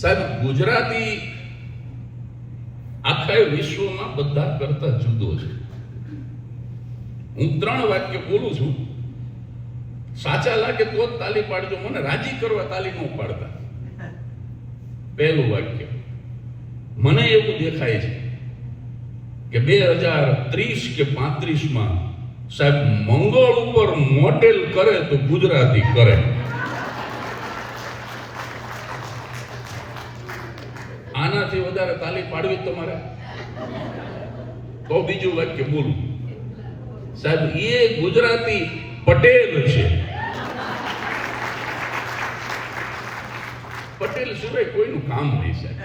સાહેબ, ગુજરાતી આખા વિશ્વમાં બધા કરતા જુદો છે. હું 3 વાક્ય બોલું છું, સાચા લાગે તો જ તાલી પાડજો, મને રાજી કરવા તાલી ન પાડતા. પહેલું વાક્ય, મને એવું દેખાય છે કે 2030 કે 35માં સાહેબ મંગળ ઉપર મોટેલ કરે તો ગુજરાતી કરે. આનાથી વધારે તાલી પાડવી તમારે તો બીજું વાક્ય બોલું. સાહેબ, એ ગુજરાતી પટેલ છે. પટેલ સિવાય કોઈનું કામ નહીં સાહેબ.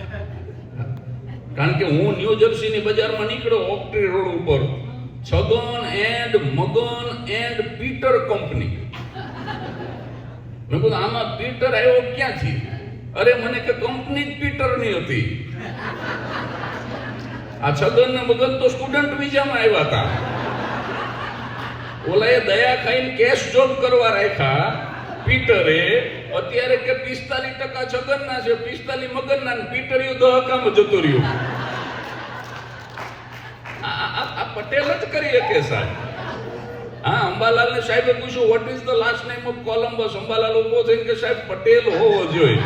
કારણ કે હું ન્યૂ જર્સીની બજારમાં નીકળ્યો, ઓક્ટ્રી રોડ ઉપર Chhagan and Magan and Peter company. મેં કીધું આમાં પીટર આવ્યો ક્યાંથી? અરે મને કે કંપની જ પીટરની હતી. આ છગન ને મગન તો સ્ટુડન્ટ વિઝામાં આવ્યા હતા. ઓલાએ દયા ખાઈને કેશ જોબ કરવા રાખ્યા પીટરે. અત્યારે કે 45% છગનના છે, 45 મગનના, પીટરિયું દહકામાં જતું રહ્યું. આ પટેલ જ કરી શકે સાહેબ. હા, અંબાલાલ ને સાહેબે પૂછ્યું what is the last name of Columbus? Ambalal ઉભો થઈને કે સાહેબ પટેલ હોવો જોઈએ.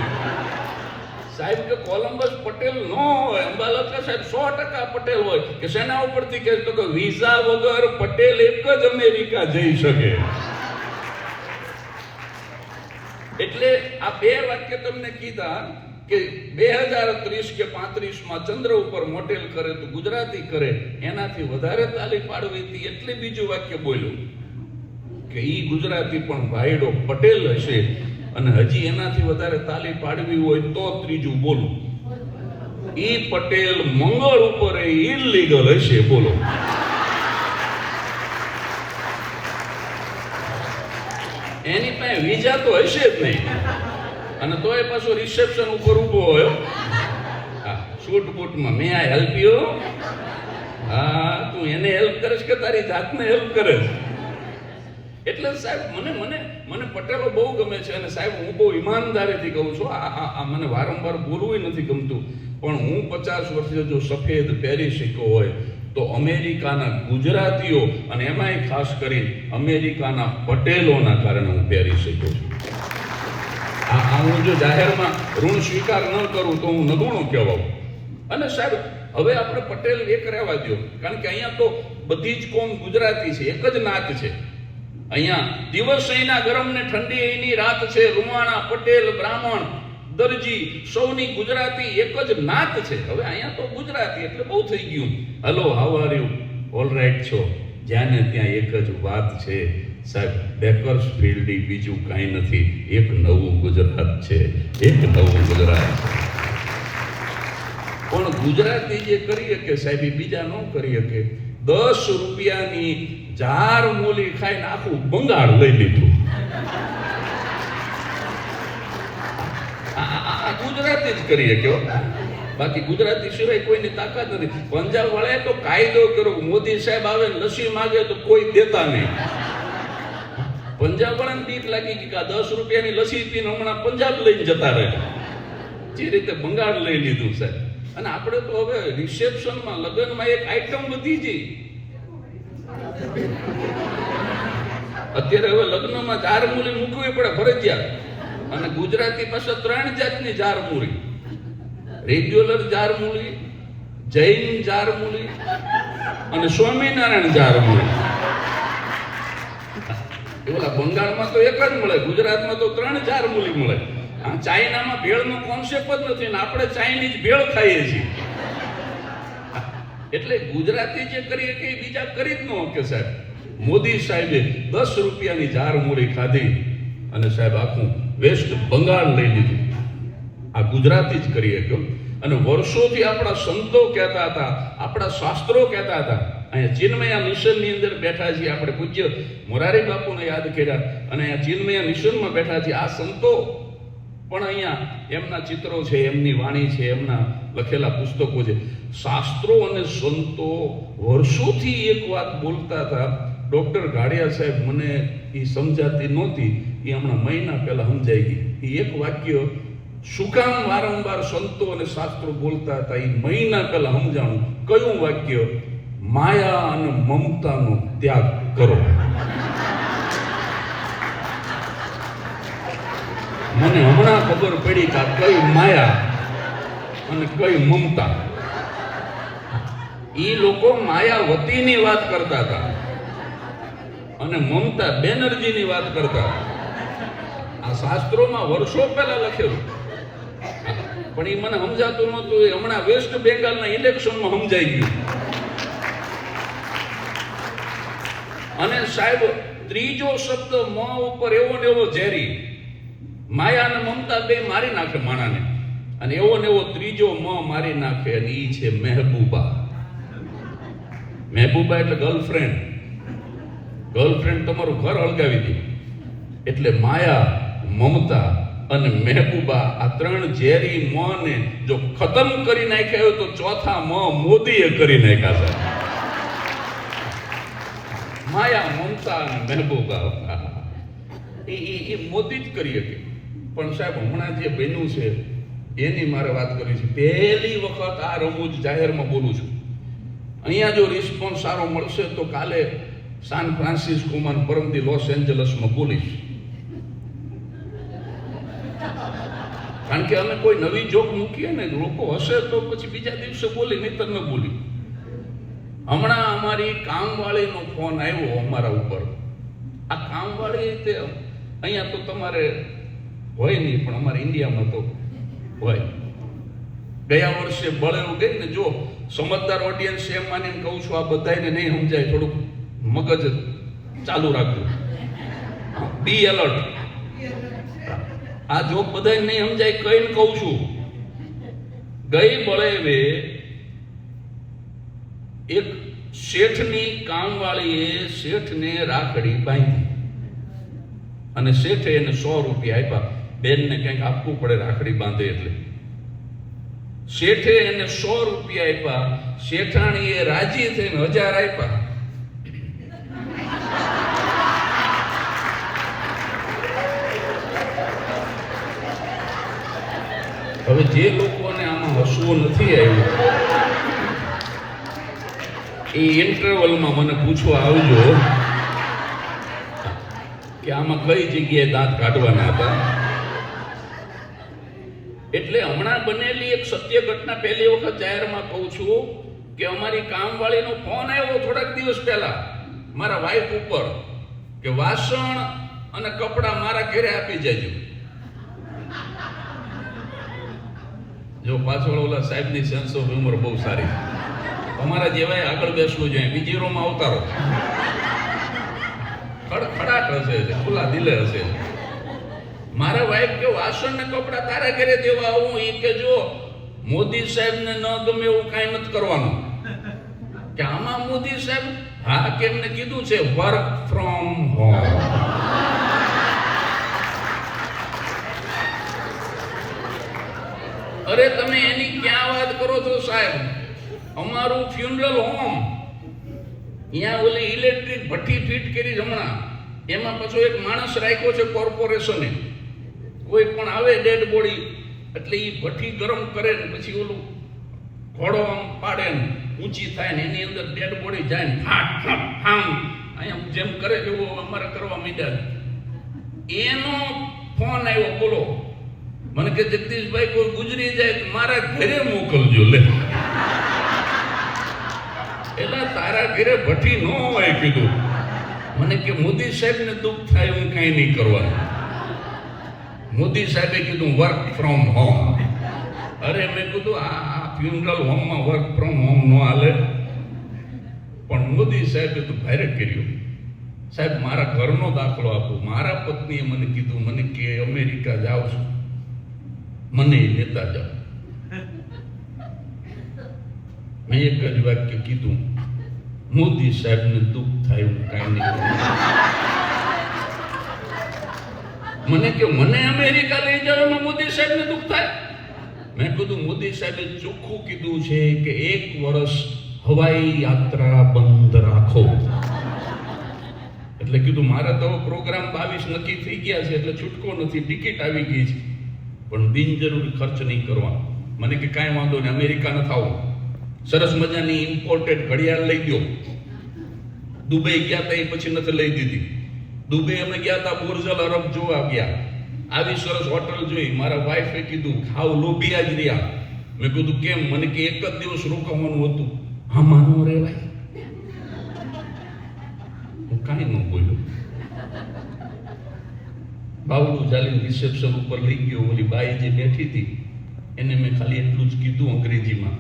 સાહેબ કે કોલંબસ પટેલ ન હોય. અંબાલાલ કે સાહેબ 100% પટેલ હોય. કે શેના ઉપરથી કે તો કે વિઝા વગર પટેલ એક જ અમેરિકા જઈ શકે. એટલે આ 2 વાક્ય તમને કીધા કે 2030 કે 35માં ચંદ્ર ઉપર મોટેલ કરે તો ગુજરાતી કરે, એનાથી વધારે તાલી પાડવી હતી. એટલે બીજું વાક્ય બોલ્યું કે ઈ ગુજરાતી પણ ભાઈડો પટેલ હશે, અને હજી એનાથી વધારે તાલી પાડવી હોય તો ત્રીજું બોલું, ઈ પટેલ મંગળ ઉપર ઇલીગલ હશે. બોલો, એની પાસે વિઝા તો હશે જ નહીં, અને તોય પાછો રિસેપ્શન ઉપર ઉભો હોય શૂટ બૂટમાં. May I help you? હા, તું એને હેલ્પ કરીશ કે તારી જાતને હેલ્પ કરે? એટલે સાહેબ મને પટેલો બહુ ગમે છે. અને સાહેબ, હું બહુ ઈમાનદારીથી કહું છું, આ મને વારંવાર બોલવું નથી ગમતું, પણ હું 50 વર્ષે જો સફેદ પહેરી શક્યો હોય તો અમેરિકાના ગુજરાતીઓ, અને એમાંય ખાસ કરીને અમેરિકાના પટેલોના કારણે હું પહેરી શક્યો છું. હું જો જાહેરમાં ઋણ સ્વીકાર ન કરું તો હું નગુણો કહેવાઉં. અને સાહેબ, હવે આપણે પટેલ એક રહેવા દો, કારણ કે અહીંયા તો બધી જ કોમ ગુજરાતી છે, એક જ નાત છે. અહીંયા દિવસ અહીંના ગરમ ને ઠંડી અહીંની રાત છે. રૂમાણા, પટેલ, બ્રાહ્મણ, દરજી, સૌની ગુજરાતી એક જ નાત છે. હવે અહીંયા તો ગુજરાતી એટલે બહુ થઈ ગયું. Hello, how are you? All right છો? જ્યાં ને ત્યાં એક જ વાત છે સાહેબ, બેકર્સફિલ્ડ બીજું કાંઈ નથી, એક નવું ગુજરાત છે, એક નવું ગુજરાત. પણ ગુજરાતી જે કરી શકે સાહેબ, એ બીજા ન કરી શકે. 10 રૂપિયાની જાર મૂલી ખાઈને આખું બંગાળ લઈ લીધું. આ ગુજરાતી જ કરી શકે. બાકી ગુજરાતી સિવાય કોઈની તાકાત નથી. પંજાબ વાળાએ તો કાયદો કર્યો, મોદી સાહેબ આવે લસ્સી માંગે તો કોઈ દેતા નહીં. પંજાબ વાળાને બીક લાગી કે 10 રૂપિયાની લસ્સી પીને હમણાં પંજાબ લઈને જતા રહે. જે રીતે બંગાળ લઈ લીધું સાહેબ. અને આપણે તો હવે રિસેપ્શનમાં, લગ્નમાં એક આઈટમ વધી ગઈ. અત્યારે હવે લગ્નમાં જારમૂલી મૂકવી પડે ફરજિયાત. અને ગુજરાતી પાસે 3 જાતની જારમૂલી: રેગ્યુલર જારમૂલી, જૈન જારમૂલી અને સ્વામિનારાયણ જારમૂલી. ઓલા બંગાળમાં તો એક જ મળે, ગુજરાતમાં તો 3 જારમૂલી મળે. ચાઇનામાં ભેળનો કોન્સેપ્ટ જ નથી, ને આપણે ચાઇનીઝ ભેળ ખાઈએ છીએ. એટલે ગુજરાતી જે કરીએ કે બીજા કરી જ ન શકે સાહેબ. મોદી સાહેબે 10 રૂપિયાની જારમૂલી ખાધી અને સાહેબ આખું વેસ્ટ બંગાળ લઈ લીધું. આ ગુજરાતી જ કરી શક્યો. અને વર્ષોથી આપણા સંતો કહેતા હતા, આપણા શાસ્ત્રો કહેતા હતા. અહીંયા ચિન્મયા મિશનની અંદર બેઠા છીએ આપણે, પૂજ્ય મોરારી બાપુને યાદ કર્યા, અને અહીંયા ચિન્મયા મિશનમાં બેઠા છીએ. આ સંતો પણ અહીંયા એમના ચિત્રો છે, એમની વાણી છે, એમના લખેલા પુસ્તકો છે. શાસ્ત્રો અને સંતો વર્ષોથી એક વાત બોલતા હતા. ડૉક્ટર ગાડિયા સાહેબ, મને એ સમજાતી નહોતી, એ હમણાં મહિના પહેલા સમજાઈ ગઈ. એ એક વાક્ય શું કામ વારંવાર સંતો અને શાસ્ત્રો બોલતા હતા? એ મહિના પહેલા સમજાણું. કયું વાક્ય? માયા અને મમતાનો ત્યાગ કરો. મને હમણાં ખબર પડી કે કઈ માયા અને કઈ મમતા. એ લોકો માયાવતીની વાત કરતા હતા અને મમતા બેનર્જીની વાત કરતા હતા. આ શાસ્ત્રોમાં વર્ષો પહેલા લખેલું, પણ એ મને સમજાતું નહોતું. એ હમણાં વેસ્ટ બેંગાલના ઇલેક્શનમાં સમજાઈ ગયું. અને સાહેબ, ત્રીજો શબ્દ મ ઉપર એવો ને એવો ઝેરી. માયા અને મમતા બે મારી નાખે માણાને, અને એવો ને એવો ત્રીજો મ મારી નાખે, અને ઈ છે મહેબૂબા. મહેબૂબા એટલે ગર્લફ્રેન્ડ. ગર્લફ્રેન્ડ તમારું ઘર હળગાવી દે. એટલે માયા, મમતા અને મહેબૂબા, આ ત્રણ ઝેરી મ ને જો ખતમ કરી નાખ્યા હોય તો ચોથા મ મોદીએ કરી નાખ્યા છે. માયા, મમતા અને મહેબૂબા એ મોદી જ કરી શકે. પણ સાહેબ, હમણાં જે બન્યું છે એની મારે વાત કરવી છે. પહેલી વખત આ રમૂજ જાહેરમાં બોલું છું. અહીંયા જો રિસ્પોન્સ સારો મળશે તો કાલે સાન ફ્રાન્સિસ્કોમાં, પરમદી લોસ એન્જલસમાં બોલીશ. કારણ કે અમે કોઈ નવી જોક મૂકીએ ને, લોકો હશે તો પછી બીજા દિવસે બોલી, નહીતર ન બોલી. હમણાં અમારી કામવાળીનો ફોન આવ્યો અમારા ઉપર. આ કામવાળી તે અહીંયા તો તમારે હોય નહીં, પણ અમારા ઇન્ડિયામાં તો હોય. ગયા વર્ષે બળેવું ગઈ ને, જો સમજદાર ઓડિયન્સ એમ માનીને કહું છું, આ બધાને નહીં સમજાય, થોડુંક મગજ ચાલુ રાખવું, બી એલર્ટ. આ જોક બધાને નહીં સમજાય કહીને કહું છું. ગઈ બળેવે એક શેઠની કામવાળીએ શેઠને રાખડી બાંધી, અને શેઠે એને 100 રૂપિયા આપ્યા. બેનને કંઈક આપવું પડે રાખડી બાંધે એટલે. શેઠે એને 100 રૂપિયા આપ્યા. શેઠાણીએ રાજી થઈને 1000 આપ્યા. હવે જે લોકોને આમાં હસવું નથી આવ્યું એ ઇન્ટરવલમાં મને પૂછવા આવજો કે આમાં કઈ જગ્યાએ દાંત કાઢવાના હતા. એટલે હમણાં બનેલી એક સત્ય ઘટના પહેલી વખત જાહેરમાં કહું છું કે અમારી કામવાળીનો ફોન આવ્યો થોડાક દિવસ પહેલા મારા વાઈફ ઉપર કે વાસણ અને કપડાં મારા ઘરે આપી જજો. જો પાછળ ઓલા સાહેબની સેન્સ ઓફ હ્યુમર બહુ સારી. તમારા જેવાય આગળ બેસવું જોઈએ, બીજી રોમાં અવતારો. ખડખડાટ હશે, ખુલ્લા દિલે હશે. મારા વાઈફ કે વાસણ ને કપડા તારા ઘરે દેવા આવું, એ કે જો મોદી સાહેબને ન ગમે એવું કાંઈ નથી કરવાનું. કે આમાં મોદી સાહેબ, હા કે એમને કીધું છે વર્ક ફ્રોમ હોમ. અરે તમે એની ક્યાં વાત કરો છો સાહેબ? અમારું ફ્યુનરલ હોમ, અહીંયા ઓલી ઇલેક્ટ્રિક ભઠ્ઠી ફિટ કરી હમણાં, એમાં પાછો એક માણસ રાખ્યો છે કોર્પોરેશને. કોઈ પણ આવે ડેડ બોડી એટલે એ ભઠ્ઠી ગરમ કરે ને પછી ઓલું ઘોડો આમ પાડે ને ઊંચી થાય ને એની અંદર ડેડ બોડી જાય ને ફાટ ફાટ ફામ અહીંયા જેમ કરે એવું અમારે કરવા માંડ્યા. એનો ફોન આવ્યો, બોલો. મને કે જગદીશભાઈ કોઈ ગુજરી જાય તો મારા ઘરે મોકલજો. લે એટલે તારા ઘરે ભઠ્ઠી ન હોય કીધું. મને કે મોદી સાહેબને દુઃખ થાય હું કાંઈ નહીં કરવાનું. મોદી સાહેબે કીધું વર્ક ફ્રોમ હોમ. અરે મેં કીધું આ ફ્યુનરલ હોમમાં વર્ક ફ્રોમ હોમ ન હાલે. પણ મોદી સાહેબે તો ભારે કર્યું. સાહેબ મારા ઘરનો દાખલો આપું. મારા પત્નીએ મને કીધું, મને કે અમેરિકા જાઉં છું, મને લેતા જાઓ. મેં એક જ વાક્ય કીધું, મોદી સાહેબને દુઃખ થાય હું કાંઈ નહીં કરું. મને કે મને અમેરિકા લઈ જાવ એમાં મોદી સાહેબને દુઃખ થાય? મેં કીધું મોદી સાહેબે ચોખ્ખું કીધું છે કે 1 વર્ષ હવાઈ યાત્રા બંધ રાખો. એટલે કીધું મારે તો પ્રોગ્રામ 22 નક્કી થઈ ગયા છે એટલે છૂટકો નથી, ટિકિટ આવી ગઈ છે. પણ બિનજરૂરી ખર્ચ નહીં કરવાનો. મને કે કાંઈ વાંધો નહીં, અમેરિકા ન થાવું, સરસ મજાની ઇમ્પોર્ટેડ ઘડિયાળ લઈ દો. દુબઈ ગયા હતા એ પછી નથી લઈ દીધી. દુબઈ અમે ગયા હતા, બુર્જલ અરબ જોવા ગયા, આવી સરસ હોટલ જોઈ. મારા વાઈફે કીધું હાવ લોભિયા જ રહ્યા. મેં કીધું કેમ? મને કે એક જ દિવસ રોકાવાનું હતું. આમાં નો રહેવાય. હું કાંઈ ન બોલ્યો. બાવડું ચાલીને રિસેપ્શન ઉપર લઈ ગયો. ઓલી બાઈ જે બેઠી હતી એને મેં ખાલી એટલું જ કીધું અંગ્રેજીમાં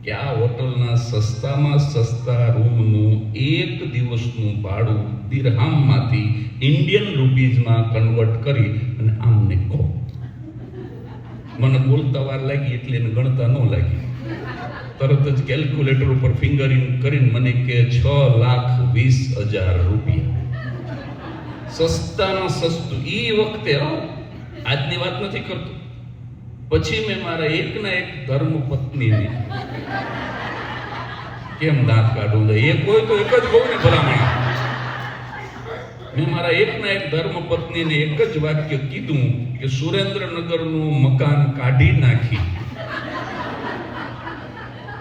કે આ હોટલના સસ્તામાં સસ્તા રૂમનું એક દિવસનું ભાડું દિરહામમાંથી ઇન્ડિયન રૂપીઝમાં કન્વર્ટ કરી અને આમને કહો. મને બોલતા વાર લાગી એટલે એને ગણતા ન લાગી. તરત જ કેલ્ક્યુલેટર ઉપર ફિંગરિંગ કરીને મને કે 6,20,000 રૂપિયા. સસ્તામાં સસ્તું એ વખતે, આજની વાત નથી કરતો. પછી મેં મારા એકના એક ધર્મ પત્નીને કેમ દાંત કાઢું, એક હોય તો એક જ કહું ને ભલામણ. મેં મારા એકના એક ધર્મ પત્નીને એક જ વાક્ય કીધું કે સુરેન્દ્રનગરનું મકાન કાઢી નાખી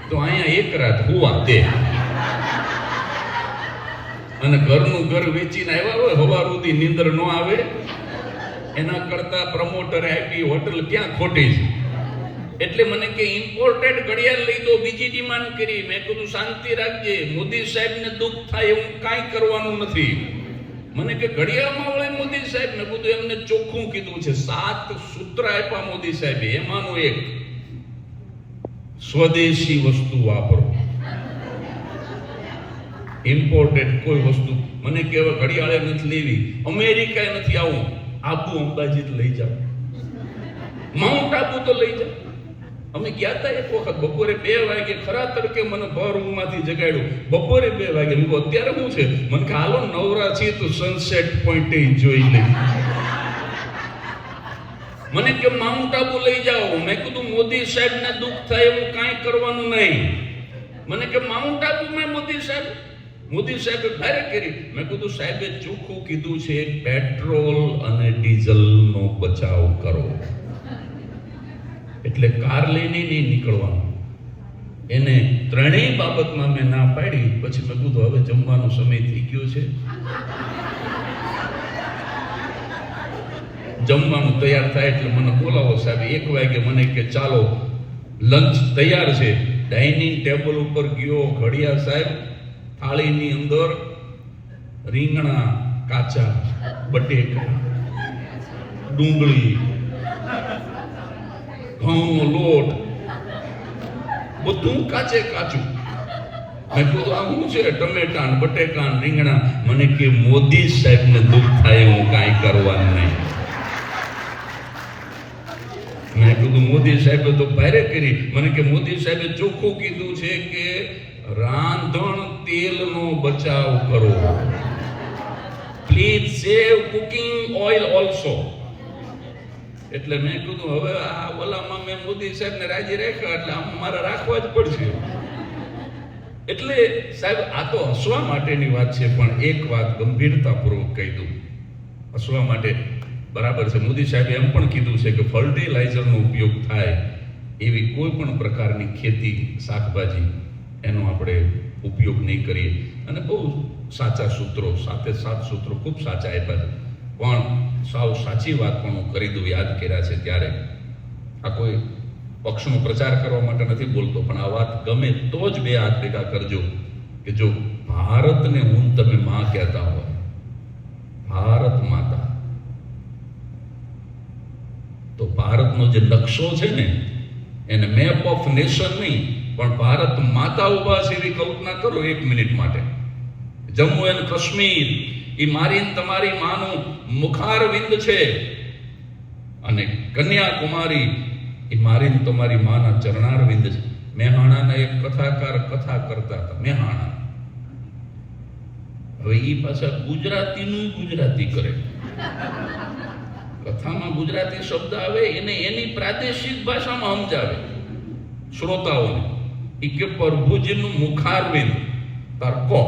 તો અહીંયા એક રાત હુવા તે, અને ઘરનું ઘર વેચીને આવ્યા હોય હવાર સુધી નીંદર ન આવે એના કરતા પ્રમોટરે આપી હોટલ ક્યાં ખોટી છે. એટલે મને કે ઇમ્પોર્ટેડ ઘડિયાળ લઈ દો, બીજી ડિમાન્ડ કરી. મેં કીધું શાંતિ રાખજે, મોદી સાહેબને દુઃખ થાય એવું કાંઈ કરવાનું નથી. મને કે ઘડિયાળમાં વળે મોદી સાહેબ. મેં કીધું એમને ચોખ્ખું કીધું છે, 7 સૂત્ર આપ્યા મોદી સાહેબે, એમાંનું એક સ્વદેશી વસ્તુ વાપરો. ઇમ્પોર્ટેડ કોઈ વસ્તુ મને કે હવે ઘડિયાળે નથી લેવી, અમેરિકા નથી આવું, આબુ અંબાજી લઈ જાઓ, માઉન્ટ આબુ તો લઈ જાઓ. અમે ગયા હતા એક વખત બપોરે 2 વાગે, ખરા તડકે મને ભર ઊંઘમાંથી જગાડ્યું. બપોરે 2 વાગે. મેં કહ્યું અત્યારે શું છે? મને કે હાલો નવરા છીએ તો સનસેટ પોઈન્ટ જોઈ લઈ. મને કે માઉન્ટ આબુ લઈ જાઓ. મેં કીધું મોદી સાહેબને દુઃખ થાય એવું કાંઈ કરવાનું નહીં. મને કે માઉન્ટ આબુ મેં મોદી સાહેબે ભારે કરી. મેં કીધું સાહેબે ચોખ્ખું કીધું છે પેટ્રોલ અને ડીઝલનો બચાવ કરો, એટલે કાર લઈને નહીં નીકળવાનું. એને ત્રણેય બાબતમાં મેં ના પાડી. પછી મેં કીધું હવે જમવાનો સમય થઈ ગયો છે, જમવાનું તૈયાર થાય એટલે મને બોલાવો સાહેબ. 1 વાગે મને કે ચાલો લંચ તૈયાર છે. ડાઇનિંગ ટેબલ ઉપર ગયો. ઘડિયા સાહેબ થાળીની અંદર રીંગણા કાચા, બટેકા, ડુંગળી, ઘઉંનો લોટ, બધું કાચે કાચું. મેં કીધું આ શું છે? ટમેટા, બટેકા, રીંગણા. મને કે મોદી સાહેબને દુઃખ થાય હું કાંઈ કરવાનું નહીં. મેં કીધું મોદી સાહેબે તો ભારે કરી. મને કે મોદી સાહેબે ચોખ્ખું કીધું છે કે રાંધણ તેલનો બચાવ કરો, please save cooking oil also. એટલે મેં કીધું હવે આ ઓલામાં મેં મોદી સાહેબને રાજી રાખ્યા એટલે આમ મારે રાખવા જ પડશે. એટલે સાહેબ આ તો હસવા માટેની વાત છે, પણ એક વાત ગંભીરતાપૂર્વક કહી દઉં. હસવા માટે બરાબર છે. મોદી સાહેબે એમ પણ કીધું છે કે ફર્ટિલાઇઝરનો ઉપયોગ થાય એવી કોઈ પણ પ્રકારની ખેતી, શાકભાજી એનો આપણે ઉપયોગ નહીં કરીએ. અને બહુ સાચા સૂત્રો, 7 સૂત્રો ખૂબ સાચા આપ્યા છે. પણ સાવ સાચી વાત પણ હું કરી દઉં, યાદ કર્યા છે ત્યારે. આ કોઈ પક્ષનો પ્રચાર કરવા માટે નથી બોલતો, પણ આ વાત ગમે તો જ 2 હાથ ભેગા કરજો કે જો ભારતને હું તમે માં કહેતા હોય, ભારત માતા, તો ભારતનો જે નકશો છે ને એને મેપ ઓફ નેશન નહીં પણ ભારત માતા ઉભા છે એવી કલ્પના કરો 1 મિનિટ માટે. જમ્મુ એન્ડ કાશ્મીર એ મારી તમારી માનું મુખારવિંદ છે, અને કન્યાકુમારી એ મારી તમારી માના ચરણારવિંદ છે. મેહાણાના એક કથાકાર કથા કરતા હતા, મેહાણા. હવે એ પાછા ગુજરાતીનું ગુજરાતી કરે. કથામાં ગુજરાતી શબ્દ આવે એને એની પ્રાદેશિક ભાષામાં સમજાવે શ્રોતાઓને. એ કે પ્રભુજીનું મુખારવિંદ તાર કહો.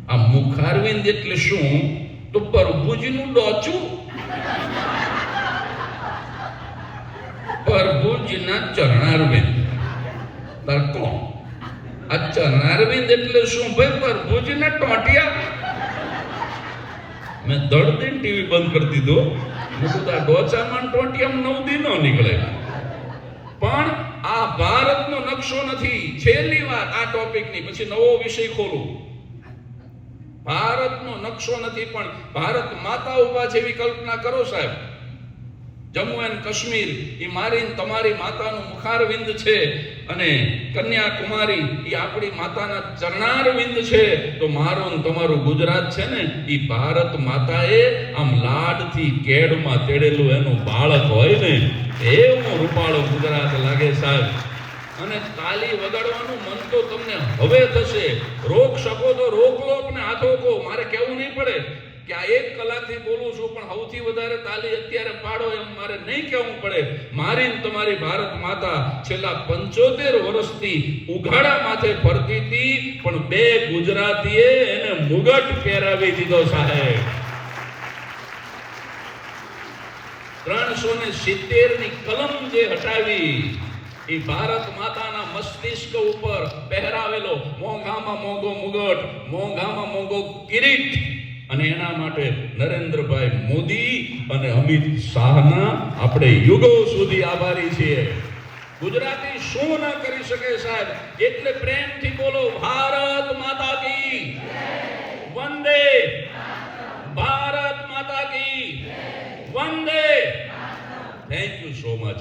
આ મુખારવિંદ એટલે શું? તો પ્રભુજીનું ડોચું. પ્રભુજીના ચરણારવિંદ. તરકો આ ચરણારવિંદ એટલે શું ભાઈ? પ્રભુજીના ટોટિયા. મેં દડ દિન ટીવી બંધ કરી દીધો. મેં કીધું આ ડોચામાં ટોટિયામાં 9 દિન નો નીકળે. પણ આ ભારતનો નકશો નથી. છેલ્લી વાત આ ટોપિકની, પછી નવો વિષય ખોલું. ભારતનો નકશો નથી, પણ ભારત માતા ઉભા છે એવી કલ્પના કરો સાહેબ. જમ્મુ એન્ડ કાશ્મીર એ મારી તમારી માતાનું મુખારવિંદ છે, અને કન્યાકુમારી એ આપણી માતાના ચરણારવિંદ છે. તો મારું ને તમારું ગુજરાત છે ને, એ ભારત માતાએ આમ લાડથી કેડમાં તેડેલું એનું બાળક હોય ને, એવું રૂપાળું ગુજરાત લાગે સાહેબ. અને તાલી વગાડવાનું મન તો તમને હવે થશે. રોક શકો તો રોક લો, અને હાથો કો. મારે કેવું નહીં પડે કે આ 1 કલાકથી બોલું છું, પણ સૌથી વધારે તાલી અત્યારે પાડો એમ મારે નહીં કહેવું પડે. મારી ને તમારી ભારત માતા છેલ્લા 75 વર્ષથી ઉઘાડા માથે ફરતી હતી, પણ 2 ગુજરાતીએ એને મુગટ પહેરાવી દીધો સાહેબ. 370 ની કલમ જે હટાવી, એ ભારત માતાના મસ્તિષ્ક ઉપર પહેરાવેલો મોંઘામાં મોંઘો મુગટ, મોંઘામાં મોંઘો કિરીટ. અને એના માટે નરેન્દ્રભાઈ મોદી અને અમિત શાહના આપણે યુગો સુધી આભારી છીએ. ગુજરાતી શું ના કરી શકે સાહેબ? એટલે પ્રેમથી બોલો, ભારત માતા કી વંદે, ભારત માતા કી વંદે. Thank you so much.